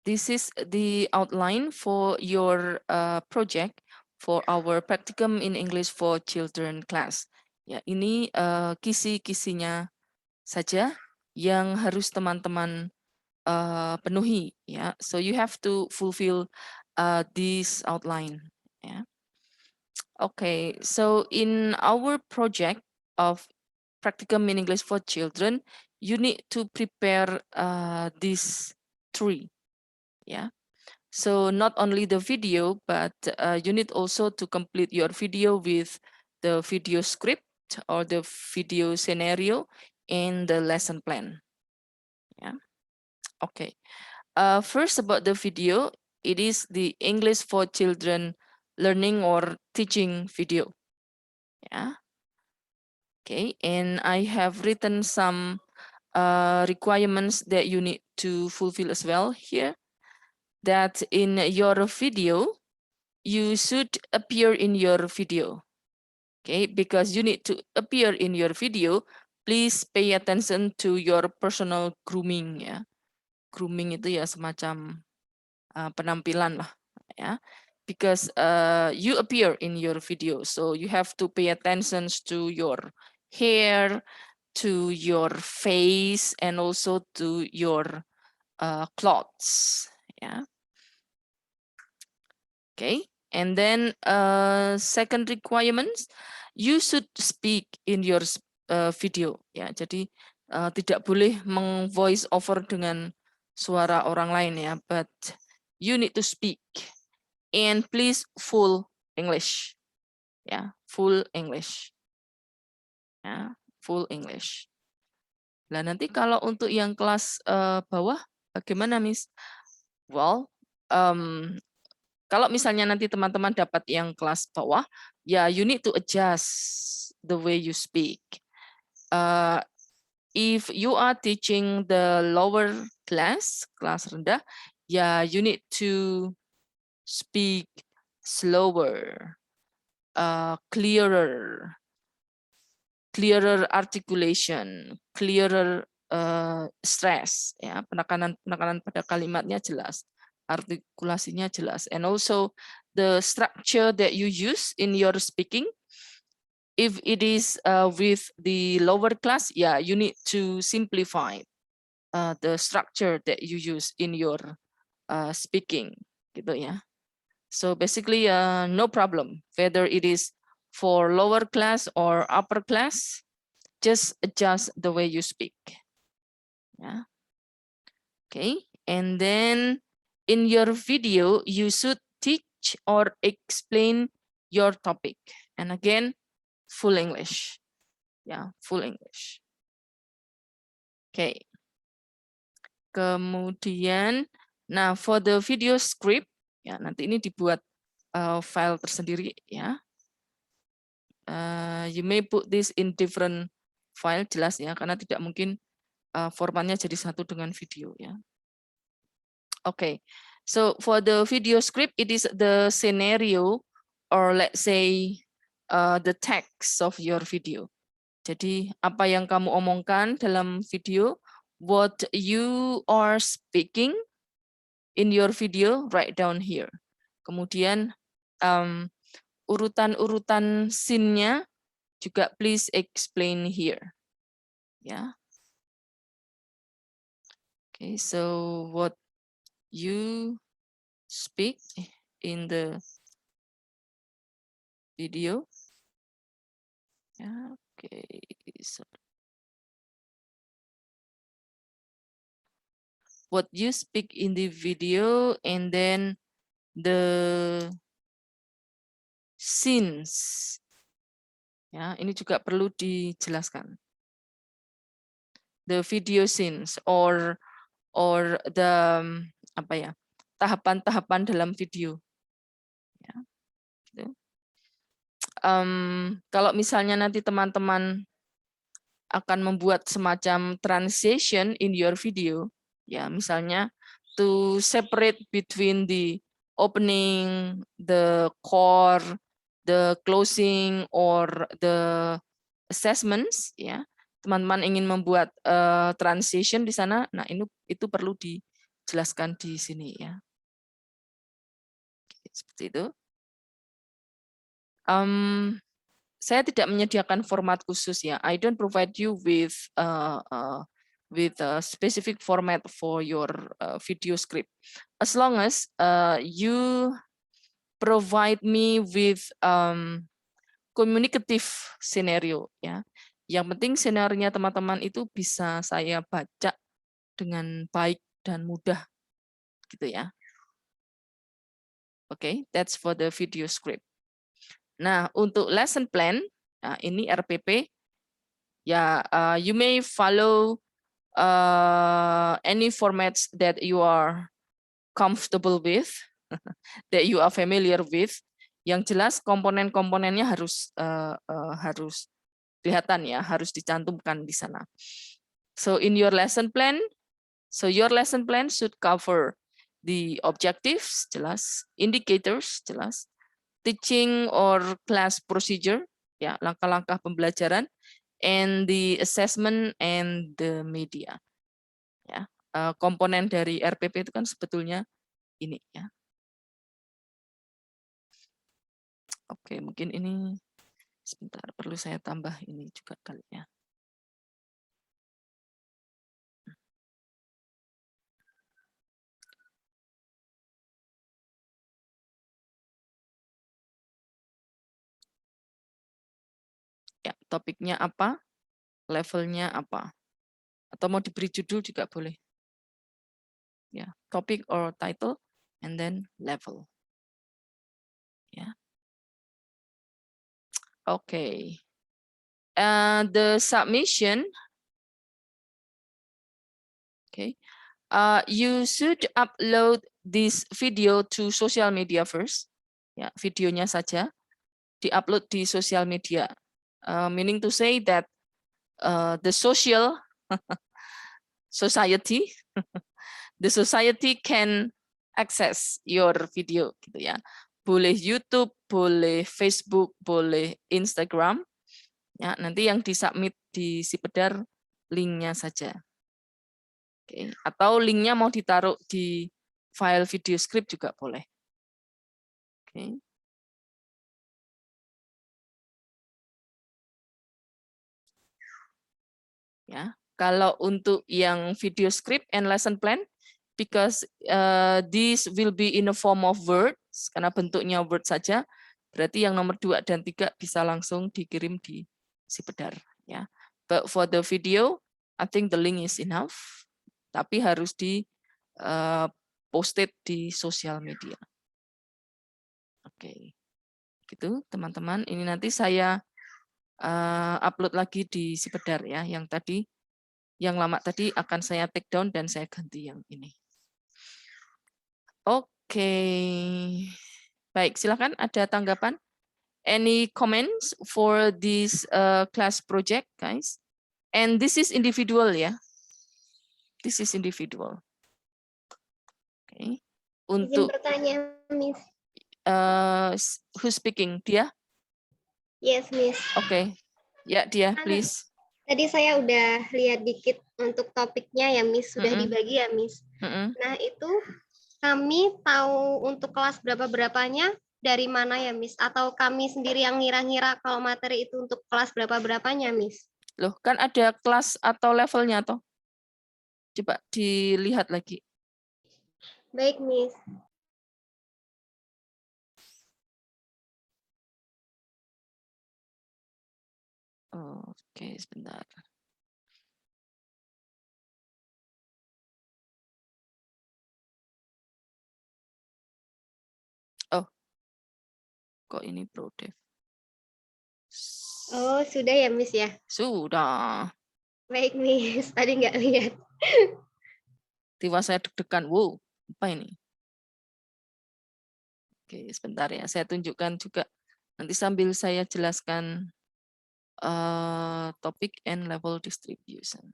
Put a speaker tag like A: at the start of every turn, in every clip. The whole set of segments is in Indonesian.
A: this is the outline for your project for our practicum in English for Children class. Ya, ini kisi-kisinya saja yang harus teman-teman penuhi. Ya, so you have to fulfill this outline. Ya. Okay, so in our project of practicum in English for Children, you need to prepare these three. Yeah. So not only the video, but you need also to complete your video with the video script or the video scenario and the lesson plan. Yeah. Okay. First about the video, it is the English for Children learning or teaching video. Yeah. Okay. And I have written some requirements that you need to fulfill as well here. That in your video, you should appear in your video. Okay, because you need to appear in your video, please pay attention to your personal grooming ya. Grooming itu ya semacam penampilan lah ya. Because you appear in your video, so you have to pay attention to your hair, to your face, and also to your clothes. Yeah. Okay. And then second requirements, you should speak in your video. Ya, jadi tidak boleh meng-voice over dengan suara orang lain ya, but you need to speak. And please full English. Ya, full English. Ya, full English. Nah, nanti kalau untuk yang kelas bawah bagaimana, Miss? Well, kalau misalnya nanti teman-teman dapat yang kelas bawah, ya you need to adjust the way you speak. If you are teaching the lower class, kelas rendah, ya you need to speak slower, clearer articulation, clearer stress, ya penekanan pada kalimatnya jelas. Artikulasinya jelas, and also the structure that you use in your speaking. If it is with the lower class, yeah, you need to simplify the structure that you use in your speaking, gitu ya. So basically, no problem whether it is for lower class or upper class. Just adjust the way you speak. Yeah. Okay, and then in your video, you should teach or explain your topic. And again, full English. Yeah, full English. Okay. Kemudian, nah for the video script, ya nanti ini dibuat file tersendiri ya. You may put this in different file, jelas ya, karena tidak mungkin formatnya jadi satu dengan video ya. Okay, so for the video script, it is the scenario or let's say the text of your video. Jadi apa yang kamu omongkan dalam video, what you are speaking in your video, write down here. Kemudian urutan-urutan scene-nya juga please explain here. Ya. Okay, so what you speak in the video. Yeah, okay. So what you speak in the video and then the scenes. Ya, ini juga perlu dijelaskan. The video scenes or the apa ya? Tahapan-tahapan dalam video. Ya, gitu. Kalau misalnya nanti teman-teman akan membuat semacam transition in your video, ya misalnya to separate between the opening, the core, the closing, or the assessments, ya teman-teman ingin membuat transition di sana, nah itu perlu jelaskan di sini ya. Seperti itu. Saya tidak menyediakan format khusus ya. I don't provide you with a specific format for your video script. As long as you provide me with communicative scenario ya. Yang penting senarionya teman-teman itu bisa saya baca dengan baik dan mudah gitu ya. Oke, that's for the video script. Nah, untuk lesson plan, nah ini RPP ya, you may follow any formats that you are comfortable with, that you are familiar with. Yang jelas komponen-komponennya harus kelihatan ya, harus dicantumkan di sana. So in your lesson plan, your lesson plan should cover the objectives, jelas, indicators, jelas, teaching or class procedure, ya, langkah-langkah pembelajaran, and the assessment and the media. Ya, komponen dari RPP itu kan sebetulnya ini ya. Oke, mungkin ini sebentar perlu saya tambah ini juga kali ya. Ya, topiknya apa, levelnya apa, atau mau diberi judul juga boleh. Ya, topic or title, and then level. Ya, oke. The submission, okay. You should upload this video to social media first. Ya, videonya saja diupload di sosial media. Meaning to say that the society can access your video gitu ya. Boleh YouTube, boleh Facebook, boleh Instagram. Ya, nanti yang disubmit di Sipedar linknya saja. Oke. Atau linknya mau ditaruh di file video script juga boleh. Oke. Ya, kalau untuk yang video script and lesson plan, because this will be in a form of words, karena bentuknya word saja, berarti yang nomor 2 dan 3 bisa langsung dikirim di Sipedar. Ya. But for the video, I think the link is enough, tapi harus di posted di sosial media. Oke, gitu teman-teman. Ini nanti saya upload lagi di Sipedar ya, yang tadi, yang lama tadi akan saya take down dan saya ganti yang ini. Oke, baik, silakan ada tanggapan? Any comments for this class project, guys? And this is individual ya, this is individual. Oke, untuk
B: bertanya, Miss.
A: Who's speaking? Dia?
B: Yes, Miss.
A: Oke, ya dia, please.
B: Tadi saya udah lihat dikit untuk topiknya ya, Miss. Sudah dibagi ya, Miss. Nah, itu kami tahu untuk kelas berapa-berapanya dari mana ya, Miss? Atau kami sendiri yang ngira-ngira kalau materi itu untuk kelas berapa-berapanya, Miss?
A: Loh, kan ada kelas atau levelnya toh? Coba dilihat lagi.
B: Baik, Miss.
A: Oke, sebentar. Oh, kok ini ProDev?
B: Oh, sudah ya, Miss ya?
A: Sudah.
B: Baik, Miss. Tadi nggak lihat.
A: Tiba saya deg-degan. Wow, apa ini? Oke, sebentar ya. Saya tunjukkan juga. Nanti sambil saya jelaskan topic and level distribution.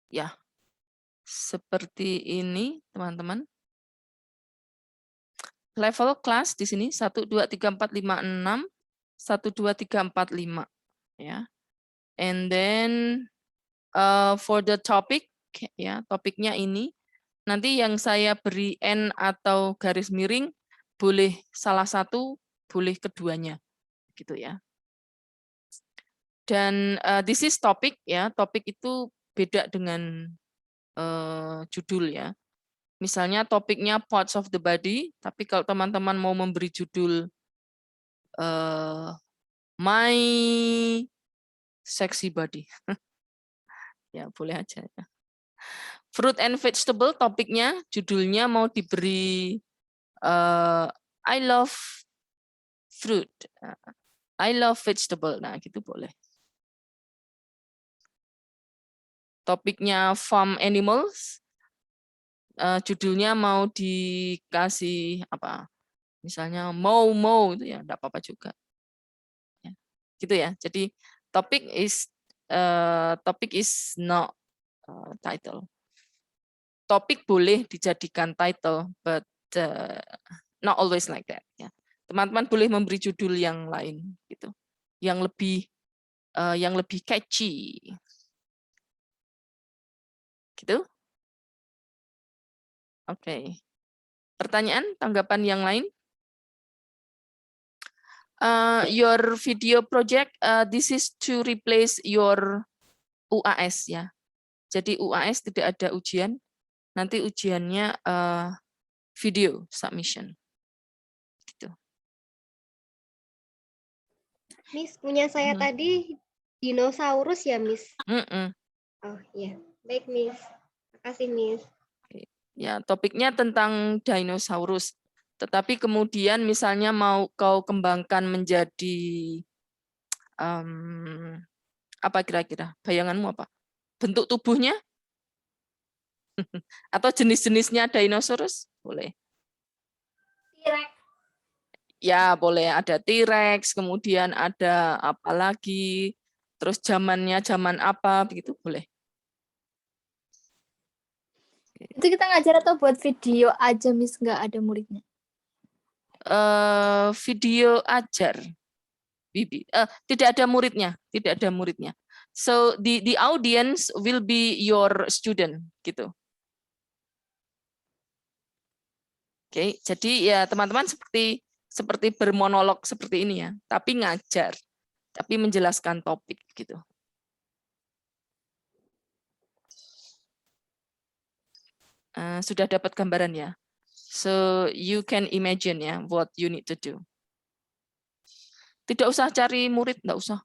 A: Ya, seperti ini, teman-teman. Level kelas di sini 1 2 3 4 5 6 1 2 3 4 5 ya. And then for the topic ya, topiknya ini nanti yang saya beri N atau garis miring boleh salah satu, boleh keduanya gitu ya. Dan this is topic ya, topik itu beda dengan judul ya. Misalnya topiknya parts of the body, tapi kalau teman-teman mau memberi judul my sexy body, ya boleh aja. Ya. Fruit and vegetable topiknya, judulnya mau diberi I love fruit, I love vegetable, nah gitu boleh. Topiknya farm animals, judulnya mau dikasih apa? Misalnya mau itu ya enggak apa-apa juga. Ya. Gitu ya. Jadi topik is not title. Topik boleh dijadikan title, but not always like that. Ya. Teman-teman boleh memberi judul yang lain, gitu, yang lebih catchy, gitu. Oke. Pertanyaan, tanggapan yang lain? Your video project, this is to replace your UAS ya. Jadi UAS tidak ada ujian, nanti ujiannya video submission. Gitu.
B: Miss, punya saya tadi dinosaurus ya, Miss? Oh iya, baik Miss. Makasih Miss.
A: Ya, topiknya tentang dinosaurus. Tetapi kemudian misalnya mau kau kembangkan menjadi apa kira-kira? Bayanganmu apa? Bentuk tubuhnya? Atau jenis-jenisnya dinosaurus? Boleh.
B: T-Rex.
A: Ya, boleh. Ada T-Rex, kemudian ada apa lagi, terus zamannya zaman apa, begitu boleh.
C: Itu kita ngajar atau buat video aja, Miss, nggak ada muridnya?
A: Video ajar, Bibi. Tidak ada muridnya, tidak ada muridnya. So the audience will be your student, gitu. Oke, jadi ya teman-teman seperti bermonolog seperti ini ya, tapi ngajar, tapi menjelaskan topik gitu. Sudah dapat gambaran ya. So you can imagine ya what you need to do. Tidak usah cari murid, enggak usah.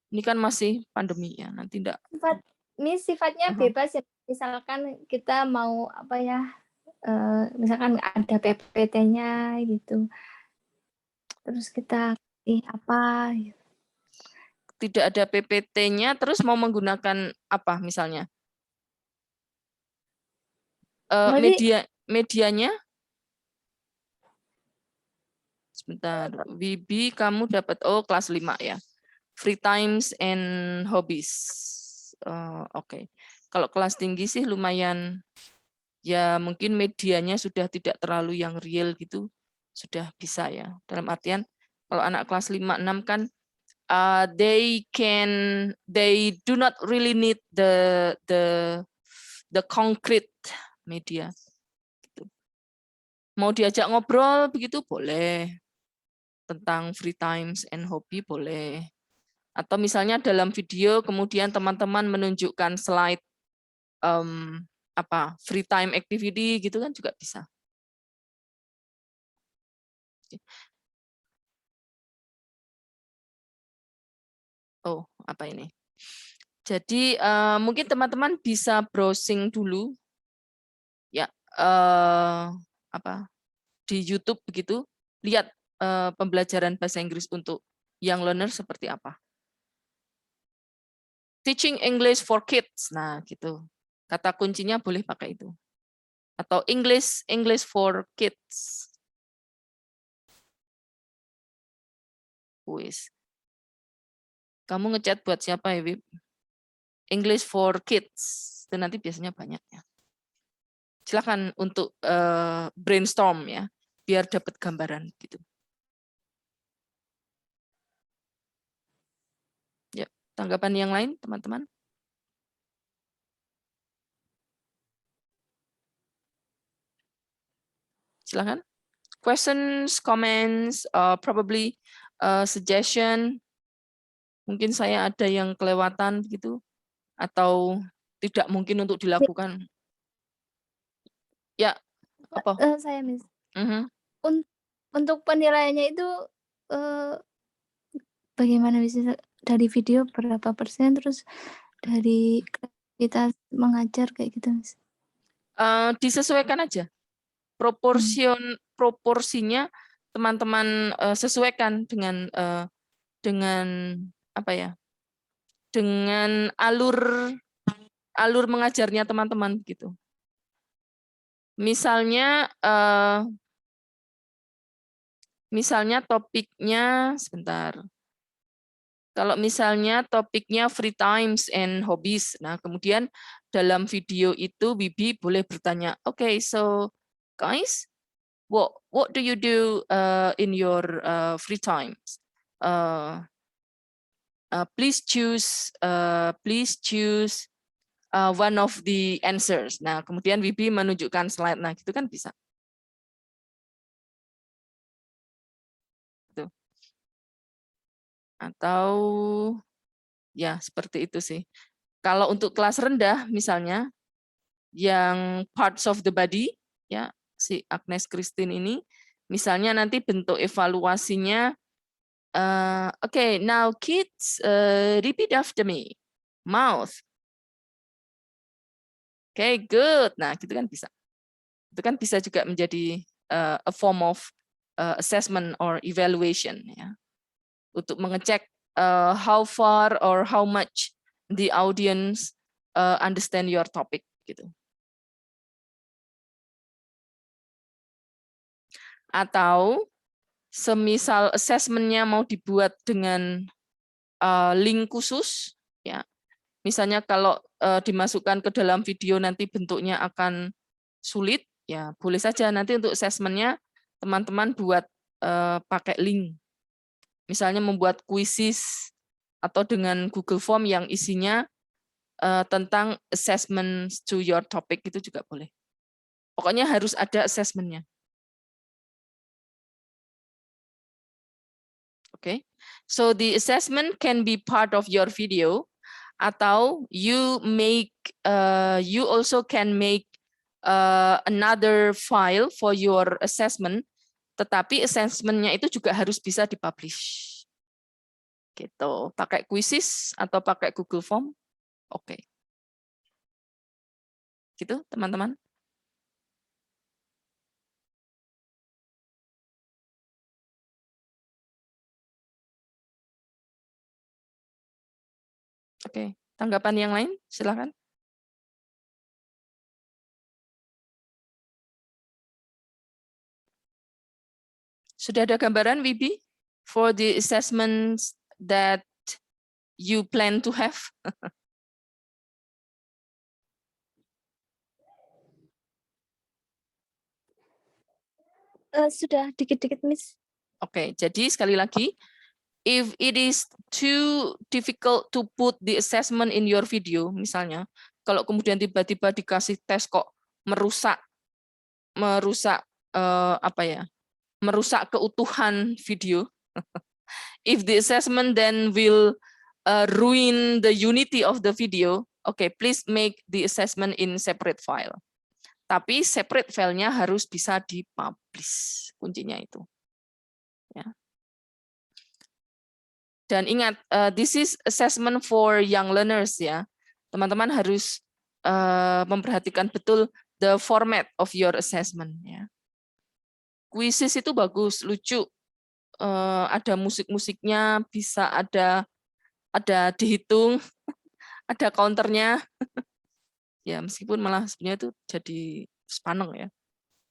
A: Ini kan masih pandemi ya, nanti enggak.
C: Ini sifatnya bebas ya. Misalkan kita mau apa ya? Misalkan ada PPT-nya gitu. Terus kita apa? Gitu.
A: Tidak ada PPT-nya, terus mau menggunakan apa misalnya? Medianya? Sebentar, Wibi kamu dapat kelas 5 ya. Free times and hobbies. Oke. Kalau kelas tinggi sih lumayan ya, mungkin medianya sudah tidak terlalu yang real gitu, sudah bisa ya. Dalam artian kalau anak kelas 5 6 kan they do not really need the concrete media. Gitu. Mau diajak ngobrol begitu boleh. Tentang free times and hobby boleh. Atau misalnya dalam video kemudian teman-teman menunjukkan slide free time activity gitu kan juga bisa. Oh, apa ini? Jadi mungkin teman-teman bisa browsing dulu ya di YouTube begitu, lihat pembelajaran bahasa Inggris untuk young learner seperti apa. Teaching English for kids. Nah, gitu. Kata kuncinya boleh pakai itu. Atau English for kids. Wis. Kamu ngechat buat siapa ya, Wib? English for kids. Itu nanti biasanya banyak ya. Silakan untuk brainstorm ya, biar dapat gambaran gitu. Ya, tanggapan yang lain teman-teman? Silakan. Questions, comments, probably suggestion. Mungkin saya ada yang kelewatan begitu atau tidak mungkin untuk dilakukan. Ya, apa?
C: Saya Miss.
A: Mhm.
C: Untuk penilaiannya itu bagaimana bisa dari video berapa persen, terus dari kita mengajar kayak gitu Miss?
A: Disesuaikan aja. Proporsinya teman-teman sesuaikan dengan apa ya? Dengan alur mengajarnya teman-teman gitu. Misalnya topiknya sebentar. Kalau misalnya topiknya free times and hobbies, nah kemudian dalam video itu Bibi boleh bertanya, okay, so guys, what do you do in your free times? Please choose one of the answers. Nah, kemudian Bibi menunjukkan slide. Nah, gitu kan bisa. Tuh. Atau ya seperti itu sih. Kalau untuk kelas rendah misalnya yang parts of the body ya si Agnes Christine ini misalnya nanti bentuk evaluasinya okay, now kids repeat after me. Mouth. Okay, good. Nah, gitu kan bisa. Itu kan bisa juga menjadi a form of assessment or evaluation ya. Untuk mengecek how far or how much the audience understand your topic gitu. Atau semisal assessment-nya mau dibuat dengan link khusus ya. Misalnya kalau dimasukkan ke dalam video nanti bentuknya akan sulit ya, boleh saja nanti untuk assessment-nya teman-teman buat pakai link. Misalnya membuat quizzes atau dengan Google Form yang isinya tentang assessment to your topic itu juga boleh. Pokoknya harus ada assessment-nya. Okay, so the assessment can be part of your video, atau you also can make another file for your assessment, tetapi assessment-nya itu juga harus bisa dipublish. Gitu, pakai quizzes atau pakai Google Form, oke. Gitu, teman-teman. Oke, tanggapan yang lain, silakan. Sudah ada gambaran, Wibi, for the assessments that you plan to have?
C: Sudah dikit-dikit, Miss.
A: Oke, jadi sekali lagi, if it is too difficult to put the assessment in your video, misalnya, kalau kemudian tiba-tiba dikasih tes kok merusak apa ya, merusak keutuhan video. If the assessment then will ruin the unity of the video, okay, please make the assessment in separate file. Tapi separate filenya harus bisa dipublish, kuncinya itu. Ya. Dan ingat, this is assessment for young learners ya. Teman-teman harus memperhatikan betul the format of your assessment ya. Quizzes itu bagus, lucu, ada musik-musiknya, bisa ada dihitung, ada counternya. Ya meskipun malah sebenarnya itu jadi sepaneng ya.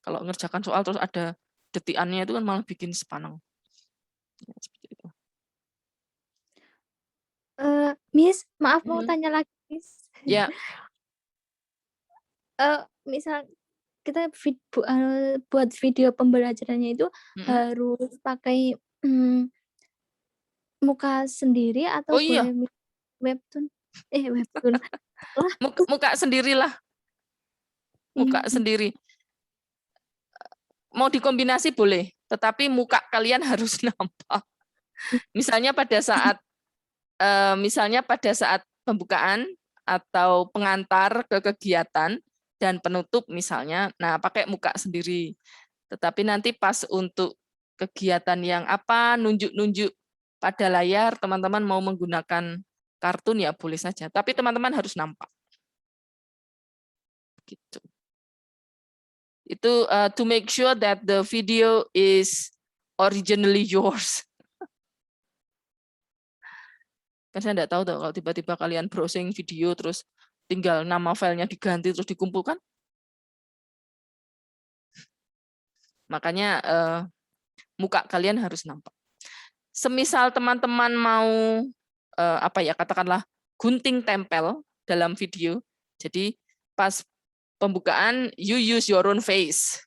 A: Kalau ngerjakan soal terus ada detikannya itu kan malah bikin sepaneng. Ya, seperti itu.
C: Miss, maaf mau tanya lagi, Miss.
A: Ya.
C: Misal kita buat video pembelajarannya itu harus pakai muka sendiri atau
A: Oh iya,
C: boleh webtoon? Webtoon.
A: muka sendirilah, muka sendiri. Mau dikombinasi boleh, tetapi muka kalian harus nampak. Misalnya pada saat pembukaan atau pengantar ke kegiatan dan penutup misalnya, nah pakai muka sendiri. Tetapi nanti pas untuk kegiatan yang apa, nunjuk-nunjuk pada layar, teman-teman mau menggunakan kartun ya boleh saja. Tapi teman-teman harus nampak. Gitu. Itu to make sure that the video is originally yours. Kan saya enggak tahu tuh kalau tiba-tiba kalian browsing video terus tinggal nama filenya diganti terus dikumpulkan. Makanya muka kalian harus nampak. Semisal teman-teman mau katakanlah gunting tempel dalam video. Jadi pas pembukaan you use your own face.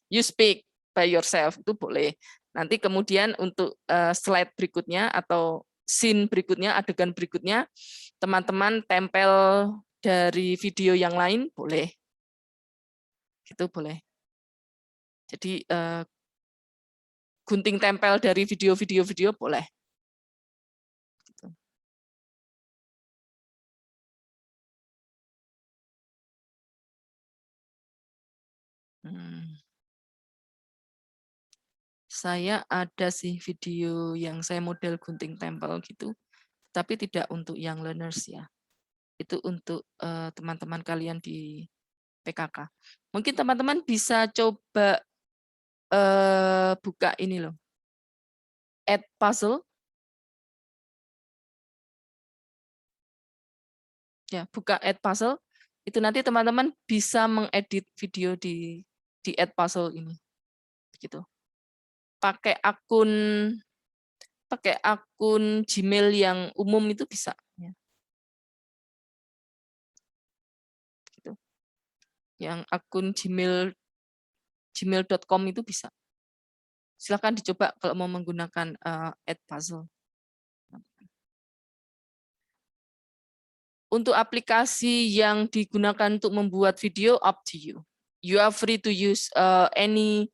A: You speak by yourself itu boleh. Nanti kemudian untuk slide berikutnya atau scene berikutnya, adegan berikutnya, teman-teman tempel dari video yang lain boleh. Itu boleh. Jadi gunting tempel dari video boleh. Gitu. Saya ada sih video yang saya model gunting tempel gitu, tapi tidak untuk young learners ya. Itu untuk teman-teman kalian di PKK. Mungkin teman-teman bisa coba buka ini loh, Edpuzzle. Ya, buka Edpuzzle. Itu nanti teman-teman bisa mengedit video di Edpuzzle ini. Gitu. Pakai akun Gmail yang umum itu bisa. Ya. Gitu. Yang akun gmail.com itu bisa. Silakan dicoba kalau mau menggunakan Edpuzzle. Untuk aplikasi yang digunakan untuk membuat video, up to you. You are free to use any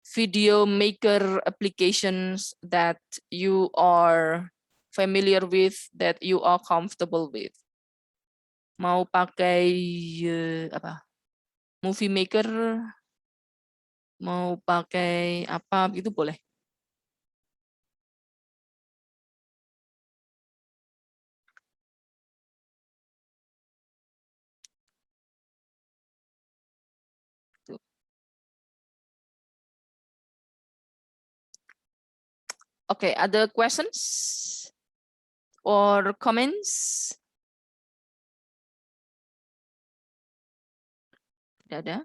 A: video maker applications that you are familiar with, that you are comfortable with. Mau pakai movie maker, mau pakai apa gitu boleh. Okay, other questions or comments? Tidak ada?